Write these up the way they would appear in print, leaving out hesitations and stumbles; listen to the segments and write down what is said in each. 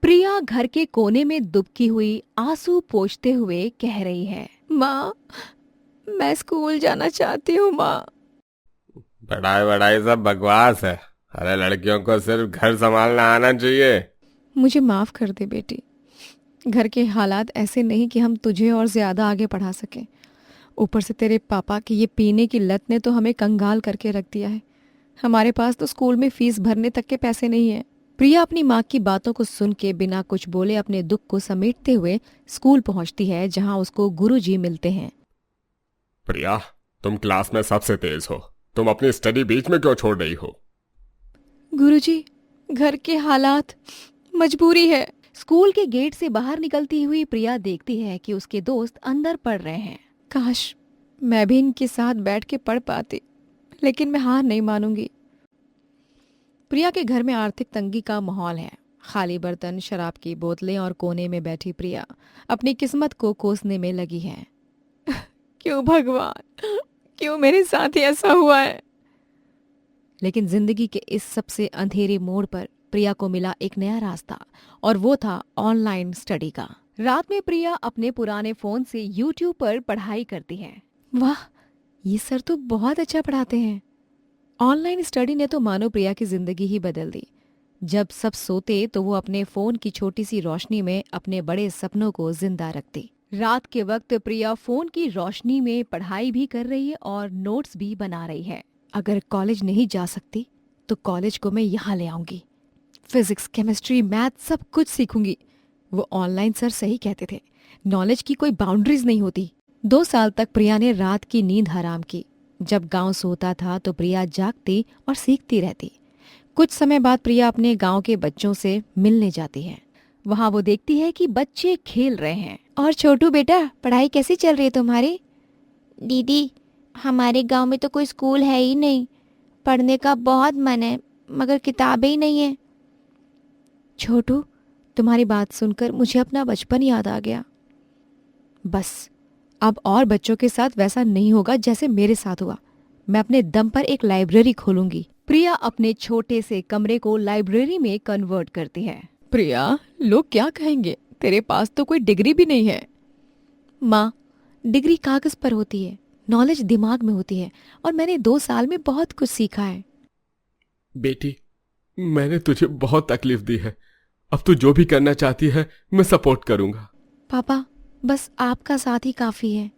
प्रिया घर के कोने में दुबकी हुई आंसू पोंछते हुए कह रही है, माँ, मैं स्कूल जाना चाहती हूँ माँ। पढ़ाई वढ़ाई सब बकवास है। अरे लड़कियों को सिर्फ घर संभालना आना चाहिए। मुझे माफ कर दे बेटी, घर के हालात ऐसे नहीं कि हम तुझे और ज्यादा आगे पढ़ा सकें। ऊपर से तेरे पापा की ये पीने की लत ने तो हमें कंगाल करके रख दिया है। हमारे पास तो स्कूल में फीस भरने तक के पैसे नहीं है। प्रिया अपनी माँ की बातों को सुन के बिना कुछ बोले अपने दुख को समेटते हुए स्कूल पहुंचती है, जहां उसको गुरुजी मिलते हैं। प्रिया, तुम क्लास में सबसे तेज हो, तुम अपनी स्टडी बीच में क्यों छोड़ रही हो? गुरुजी, घर के हालात, मजबूरी है। स्कूल के गेट से बाहर निकलती हुई प्रिया देखती है कि उसके दोस्त अंदर पढ़ रहे हैं। काश मैं भी इनके साथ बैठ के पढ़ पाती, लेकिन मैं हार नहीं मानूंगी। प्रिया के घर में आर्थिक तंगी का माहौल है। खाली बर्तन, शराब की बोतलें और कोने में बैठी प्रिया अपनी किस्मत को कोसने में लगी है। क्यों भगवान, क्यों मेरे साथ ही ऐसा हुआ है? लेकिन जिंदगी के इस सबसे अंधेरे मोड़ पर प्रिया को मिला एक नया रास्ता, और वो था ऑनलाइन स्टडी का। रात में प्रिया अपने पुराने फोन से यूट्यूब पर पढ़ाई करती है। वाह, ये सर तो बहुत अच्छा पढ़ाते हैं। ऑनलाइन स्टडी ने तो मानो प्रिया की जिंदगी ही बदल दी। जब सब सोते तो वो अपने फोन की छोटी सी रोशनी में अपने बड़े सपनों को जिंदा रखती। रात के वक्त प्रिया फोन की रोशनी में पढ़ाई भी कर रही है और नोट्स भी बना रही है। अगर कॉलेज नहीं जा सकती तो कॉलेज को मैं यहाँ ले आऊंगी। फिजिक्स, केमिस्ट्री, मैथ सब कुछ सीखूंगी। वो ऑनलाइन सर सही कहते थे, नॉलेज की कोई बाउंड्रीज नहीं होती। 2 साल तक प्रिया ने रात की नींद हराम की। जब गांव सोता था तो प्रिया जागती और सीखती रहती। कुछ समय बाद प्रिया अपने गांव के बच्चों से मिलने जाती है। वहां वो देखती है कि बच्चे खेल रहे हैं। और छोटू बेटा, पढ़ाई कैसी चल रही है तुम्हारी? दीदी, हमारे गांव में तो कोई स्कूल है ही नहीं। पढ़ने का बहुत मन है, मगर किताबें ही नहीं है। छोटू, तुम्हारी बात सुनकर मुझे अपना बचपन याद आ गया। बस अब और बच्चों के साथ वैसा नहीं होगा जैसे मेरे साथ हुआ। मैं अपने दम पर एक लाइब्रेरी खोलूंगी। प्रिया अपने छोटे से कमरे को लाइब्रेरी में कन्वर्ट करती है। प्रिया, लोग क्या कहेंगे, तेरे पास तो कोई डिग्री भी नहीं है। माँ, डिग्री कागज पर होती है, नॉलेज दिमाग में होती है, और मैंने 2 साल में बहुत कुछ सीखा है। बेटी, मैंने तुझे बहुत तकलीफ दी है। अब तू जो भी करना चाहती है मैं सपोर्ट करूंगा। पापा, बस आपका साथ ही काफी है।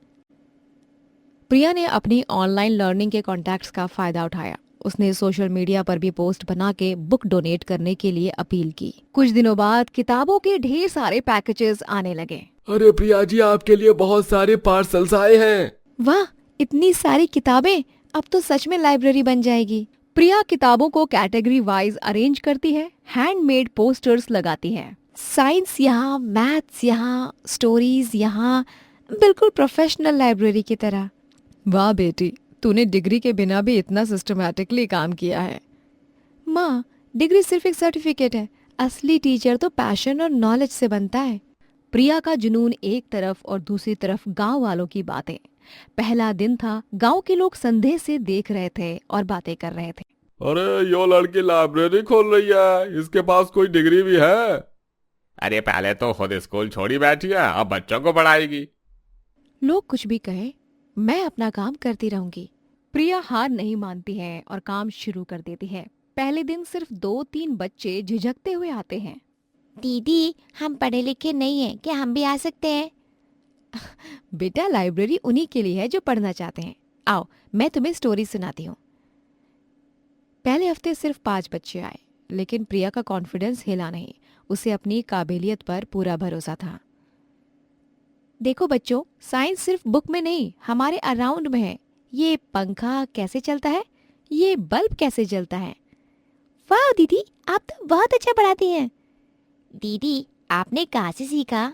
प्रिया ने अपनी ऑनलाइन लर्निंग के कॉन्टैक्ट्स का फायदा उठाया। उसने सोशल मीडिया पर भी पोस्ट बना के बुक डोनेट करने के लिए अपील की। कुछ दिनों बाद किताबों के ढेर सारे पैकेजेस आने लगे। अरे प्रिया जी, आपके लिए बहुत सारे पार्सल्स आए हैं। वाह, इतनी सारी किताबें! अब तो सच में लाइब्रेरी बन जाएगी। प्रिया किताबों को कैटेगरी वाइज अरेंज करती है, हैंडमेड पोस्टर्स लगाती है। साइंस यहाँ, मैथ्स यहाँ, स्टोरीज यहाँ, बिल्कुल प्रोफेशनल लाइब्रेरी की तरह। वाह बेटी, तूने डिग्री के बिना भी इतना सिस्टमैटिकली काम किया है। माँ, डिग्री सिर्फ एक सर्टिफिकेट है, असली टीचर तो पैशन और नॉलेज से बनता है। प्रिया का जुनून एक तरफ और दूसरी तरफ गांव वालों की बातें। पहला दिन था, गांव के लोग संदेह से देख रहे थे और बातें कर रहे थे। अरे यो लड़की लाइब्रेरी खोल रही है, इसके पास कोई डिग्री भी है? अरे पहले तो खुद स्कूल छोड़ी बैठी है, अब बच्चों को पढ़ाएगी। लोग कुछ भी कहे, मैं अपना काम करती रहूंगी। प्रिया हार नहीं मानती है और काम शुरू कर देती है। पहले दिन सिर्फ 2-3 बच्चे झिझकते हुए आते हैं। दीदी, हम पढ़े लिखे नहीं हैं, क्या हम भी आ सकते हैं? बेटा, लाइब्रेरी उन्हीं के लिए है जो पढ़ना चाहते हैं। आओ, मैं तुम्हें स्टोरी सुनाती हूँ। पहले हफ्ते सिर्फ 5 बच्चे आए, लेकिन प्रिया का कॉन्फिडेंस हिला नहीं। उसे अपनी काबिलियत पर पूरा भरोसा था। देखो बच्चों, साइंस सिर्फ बुक में नहीं, हमारे अराउंड में है। ये पंखा कैसे चलता है, ये बल्ब कैसे जलता है। वाह दीदी, आप तो बहुत अच्छा पढ़ाती हैं। दीदी, आपने कहाँ से सीखा?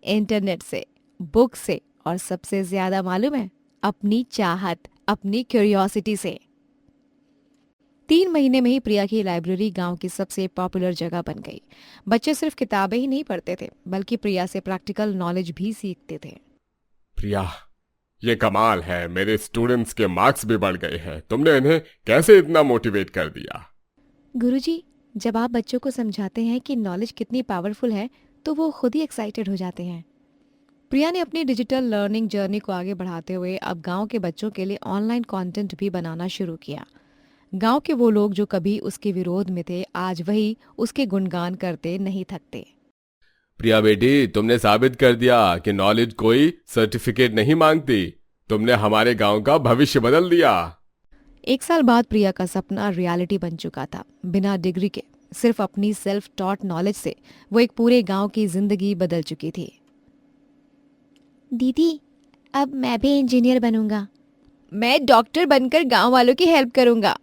इंटरनेट से, बुक से, और सबसे ज्यादा मालूम है, अपनी चाहत, अपनी क्यूरियोसिटी से। 3 महीने में ही प्रिया की लाइब्रेरी गांव की सबसे पॉपुलर जगह बन गई। बच्चे सिर्फ किताबें ही नहीं पढ़ते थे, बल्कि प्रिया से प्रैक्टिकल नॉलेज भी सीखते थे। प्रिया, ये कमाल है, मेरे स्टूडेंट्स के मार्क्स भी बढ़ गए हैं। तुमने इन्हें कैसे इतना मोटिवेट कर दिया? गुरुजी, जब आप बच्चों को समझाते हैं कि नॉलेज कितनी पावरफुल है तो वो खुद ही एक्साइटेड हो जाते हैं। प्रिया ने अपनी डिजिटल लर्निंग जर्नी को आगे बढ़ाते हुए अब गांव के बच्चों के लिए ऑनलाइन कंटेंट भी बनाना शुरू किया। गांव के वो लोग जो कभी उसके विरोध में थे आज वही उसके गुणगान करते नहीं थकते। प्रिया बेटी, तुमने साबित कर दिया कि नॉलेज कोई सर्टिफिकेट नहीं मांगती। तुमने हमारे गांव का भविष्य बदल दिया। 1 साल बाद प्रिया का सपना रियलिटी बन चुका था। बिना डिग्री के सिर्फ अपनी सेल्फ टॉट नॉलेज से वो एक पूरे गांव की जिंदगी बदल चुकी थी। दीदी, अब मैं भी इंजीनियर बनूंगा। मैं डॉक्टर बनकर गांव वालों की हेल्प करूंगा।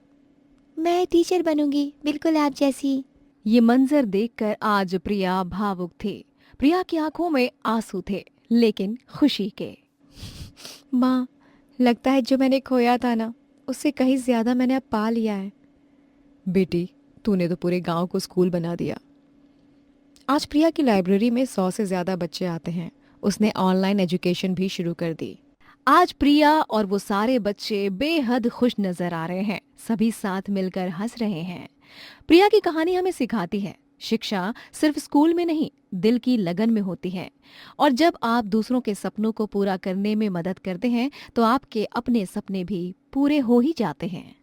मैं टीचर बनूंगी, बिल्कुल आप जैसी। ये मंजर देखकर आज प्रिया भावुक थी। प्रिया की आंखों में आंसू थे, लेकिन खुशी के। माँ, लगता है जो मैंने खोया था ना, उससे कहीं ज्यादा मैंने अब पा लिया है। बेटी, तूने तो पूरे गांव को स्कूल बना दिया। आज प्रिया की लाइब्रेरी में 100 से ज्यादा बच्चे आते हैं। उसने ऑनलाइन एजुकेशन भी शुरू कर दी। आज प्रिया और वो सारे बच्चे बेहद खुश नजर आ रहे हैं। सभी साथ मिलकर हंस रहे हैं। प्रिया की कहानी हमें सिखाती है, शिक्षा सिर्फ स्कूल में नहीं, दिल की लगन में होती है। और जब आप दूसरों के सपनों को पूरा करने में मदद करते हैं तो आपके अपने सपने भी पूरे हो ही जाते हैं।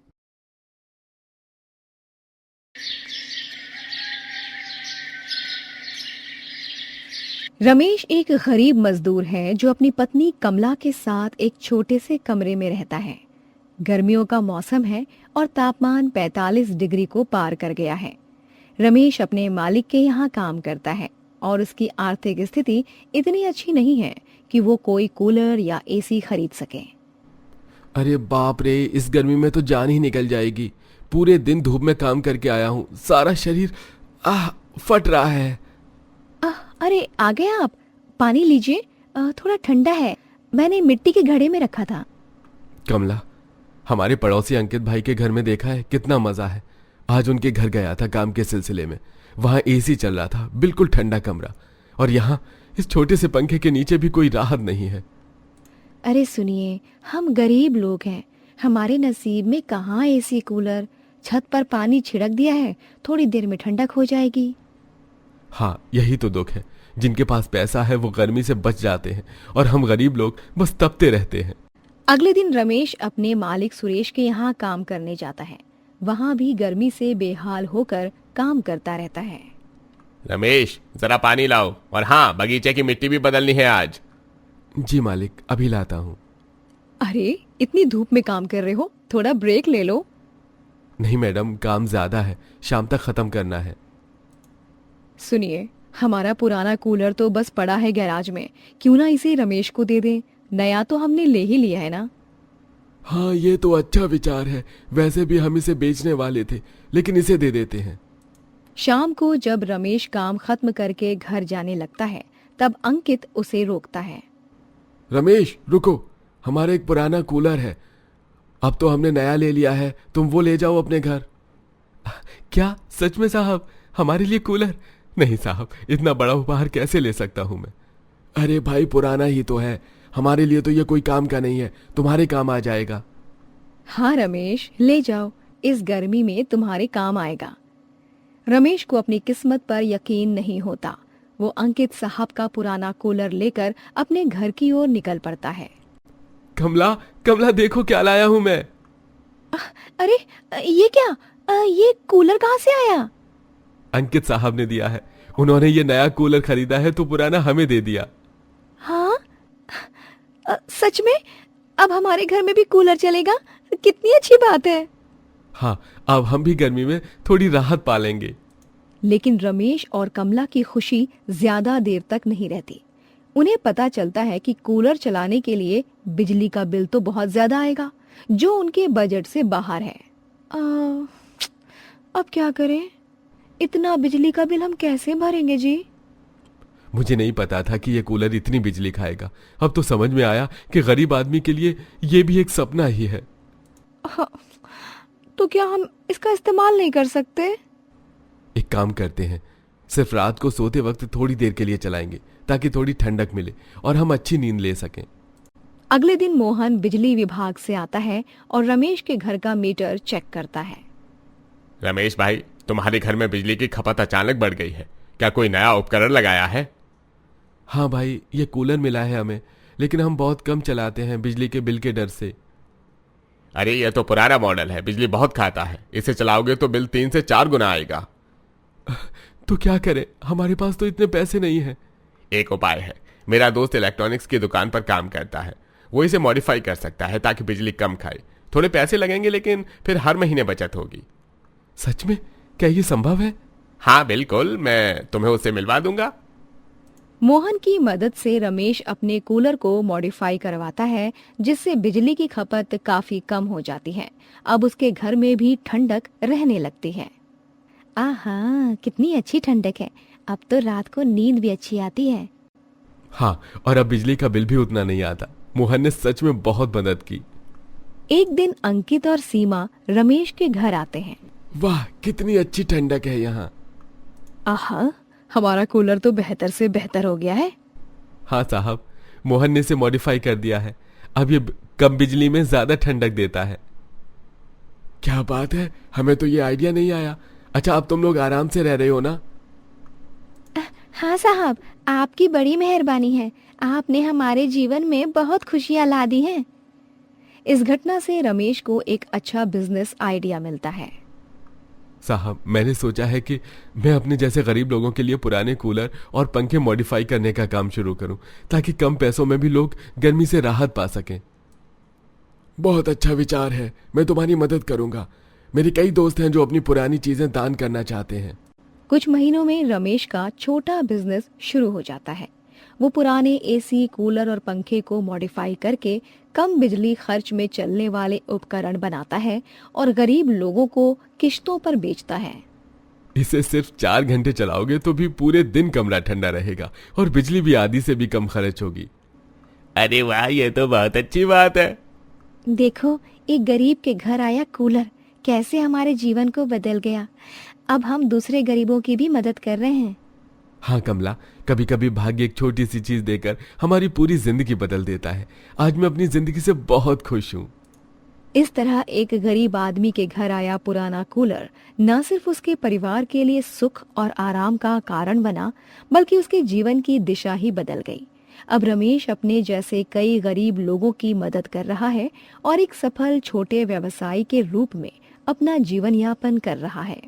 रमेश एक गरीब मजदूर है जो अपनी पत्नी कमला के साथ एक छोटे से कमरे में रहता है। गर्मियों का मौसम है और तापमान 45 डिग्री को पार कर गया है। रमेश अपने मालिक के यहाँ काम करता है और उसकी आर्थिक स्थिति इतनी अच्छी नहीं है कि वो कोई कूलर या एसी खरीद सके। अरे बाप रे, इस गर्मी में तो जान ही निकल जाएगी। पूरे दिन धूप में काम करके आया हूँ, सारा शरीर फट रहा है। अरे आ गए आप, पानी लीजिए, थोड़ा ठंडा है, मैंने मिट्टी के घड़े में रखा था। कमला, हमारे पड़ोसी अंकित भाई के घर में देखा है कितना मजा है। आज उनके घर गया था काम के सिलसिले में। वहां एसी चल रहा था, बिल्कुल ठंडा कमरा, और यहाँ इस छोटे से पंखे के नीचे भी कोई राहत नहीं है। अरे सुनिए, हम गरीब लोग हैं, हमारे नसीब में कहाँ एसी कूलर। छत पर पानी छिड़क दिया है, थोड़ी देर में ठंडक हो जाएगी। हाँ, यही तो दुख है। जिनके पास पैसा है वो गर्मी से बच जाते हैं और हम गरीब लोग बस तपते रहते हैं। अगले दिन रमेश अपने मालिक सुरेश के यहाँ काम करने जाता है। वहाँ भी गर्मी से बेहाल होकर काम करता रहता है। रमेश, जरा पानी लाओ, और हाँ, बगीचे की मिट्टी भी बदलनी है आज। जी मालिक, अभी लाता हूँ। अरे इतनी धूप में काम कर रहे हो, थोड़ा ब्रेक ले लो। नहीं मैडम, काम ज्यादा है, शाम तक खत्म करना है। सुनिए, हमारा पुराना कूलर तो बस पड़ा है गैराज में, क्यों ना इसे रमेश को दे दें। नया तो हमने ले ही लिया है ना। हाँ, ये तो अच्छा विचार है। वैसे भी हम इसे बेचने वाले थे, लेकिन इसे दे देते हैं। शाम को जब रमेश काम खत्म करके घर जाने लगता है तब अंकित उसे रोकता है। रमेश रुको, हमारा एक पुराना कूलर है, अब तो हमने नया ले लिया है, तुम वो ले जाओ अपने घर। क्या सच में साहब, हमारे लिए कूलर? नहीं साहब, इतना बड़ा उपहार कैसे ले सकता हूं मैं। अरे भाई, पुराना ही तो है, हमारे लिए तो ये कोई काम का नहीं है, तुम्हारे काम आ जाएगा। हाँ रमेश, ले जाओ, इस गर्मी में तुम्हारे काम आएगा। रमेश को अपनी किस्मत पर यकीन नहीं होता। वो अंकित साहब का पुराना कूलर लेकर अपने घर की ओर निकल पड़ता है। कमला, कमला देखो क्या लाया हूं मैं। अरे ये क्या, ये कूलर कहाँ से आया? अंकित साहब ने दिया है, उन्होंने ये नया कूलर खरीदा है तो पुराना हमें दे दिया। हाँ, सच में? अब हमारे घर में भी कूलर चलेगा? कितनी अच्छी बात है। हाँ, अब हम भी गर्मी में थोड़ी राहत पालेंगे। लेकिन रमेश और कमला की खुशी ज्यादा देर तक नहीं रहती। उन्हें पता चलता है कि कूलर चलाने के लिए बिजली का बिल तो बहुत ज्यादा आएगा, जो उनके बजट से बाहर है। अब क्या करें? इतना बिजली का बिल हम कैसे भरेंगे जी? मुझे नहीं पता था कि ये कूलर इतनी बिजली खाएगा। अब तो समझ में आया कि गरीब आदमी के लिए ये भी एक सपना ही है। तो क्या हम इसका इस्तेमाल नहीं कर सकते? एक काम करते हैं, सिर्फ रात को सोते वक्त थोड़ी देर के लिए चलाएंगे ताकि थोड़ी ठंडक मिले और हम अच्छी नींद ले सकें। अगले दिन मोहन बिजली विभाग से आता है और रमेश के घर का मीटर चेक करता है। रमेश भाई, तुम्हारे घर में बिजली की खपत अचानक बढ़ गई है, क्या कोई नया उपकरण लगाया है? हाँ भाई, ये कूलर मिला है हमें, लेकिन हम बहुत कम चलाते हैं बिजली के बिल के डर से। अरे ये तो पुराना मॉडल है, बिजली बहुत खाता है, इसे चलाओगे तो बिल 3 से 4 गुना आएगा। तो क्या करें, हमारे पास तो इतने पैसे नहीं हैं। एक उपाय है, मेरा दोस्त इलेक्ट्रॉनिक्स की दुकान पर काम करता है, वो इसे मॉडिफाई कर सकता है ताकि बिजली कम खाए। थोड़े पैसे लगेंगे लेकिन फिर हर महीने बचत होगी। सच में? क्या ये संभव है? हाँ बिल्कुल, मैं तुम्हें उससे मिलवा दूंगा। मोहन की मदद से रमेश अपने कूलर को मॉडिफाई करवाता है, जिससे बिजली की खपत काफी कम हो जाती है। अब उसके घर में भी ठंडक रहने लगती है। आहा, कितनी अच्छी ठंडक है। अब तो रात को नींद भी अच्छी आती है। हाँ, और अब बिजली का बिल भी उतना नहीं आता। मोहन ने सच में बहुत मदद की। एक दिन अंकित और सीमा रमेश के घर आते हैं। वाह, कितनी अच्छी ठंडक है यहाँ। आहा, हमारा कूलर तो बेहतर से बेहतर हो गया है। हाँ साहब, मोहन ने इसे मॉडिफाई कर दिया है। अब ये कम बिजली में ज्यादा ठंडक देता है। क्या बात है, हमें तो ये आइडिया नहीं आया। अच्छा, अब तुम लोग आराम से रह रहे हो ना? हाँ साहब, आपकी बड़ी मेहरबानी है। आपने हमारे जीवन में बहुत खुशियाँ ला दी हैं। इस घटना से रमेश को एक अच्छा बिजनेस आइडिया मिलता है। साहब, मैंने सोचा है कि मैं अपने जैसे गरीब लोगों के लिए पुराने कूलर और पंखे मॉडिफाई करने का काम शुरू करूं, ताकि कम पैसों में भी लोग गर्मी से राहत पा सकें। बहुत अच्छा विचार है, मैं तुम्हारी मदद करूंगा। मेरे कई दोस्त हैं जो अपनी पुरानी चीजें दान करना चाहते हैं। कुछ महीनों में रमेश का छोटा बिजनेस शुरू हो जाता है। वो पुराने एसी, कूलर और पंखे को मॉडिफाई करके कम बिजली खर्च में चलने वाले उपकरण बनाता है और गरीब लोगों को किश्तों पर बेचता है। इसे सिर्फ 4 घंटे चलाओगे तो भी पूरे दिन कमरा ठंडा रहेगा और बिजली भी आधी से भी कम खर्च होगी। अरे वाह, ये तो बहुत अच्छी बात है। देखो, एक गरीब के घर आया कूलर, कैसे हमारे जीवन को बदल गया। अब हम दूसरे गरीबों की भी मदद कर रहे हैं। हाँ कमला, कभी कभी भाग्य एक छोटी सी चीज देकर हमारी पूरी जिंदगी बदल देता है। आज मैं अपनी जिंदगी से बहुत खुश हूँ। इस तरह एक गरीब आदमी के घर आया पुराना कूलर न सिर्फ उसके परिवार के लिए सुख और आराम का कारण बना, बल्कि उसके जीवन की दिशा ही बदल गई। अब रमेश अपने जैसे कई गरीब लोगों की मदद कर रहा है और एक सफल छोटे व्यवसायी के रूप में अपना जीवन यापन कर रहा है।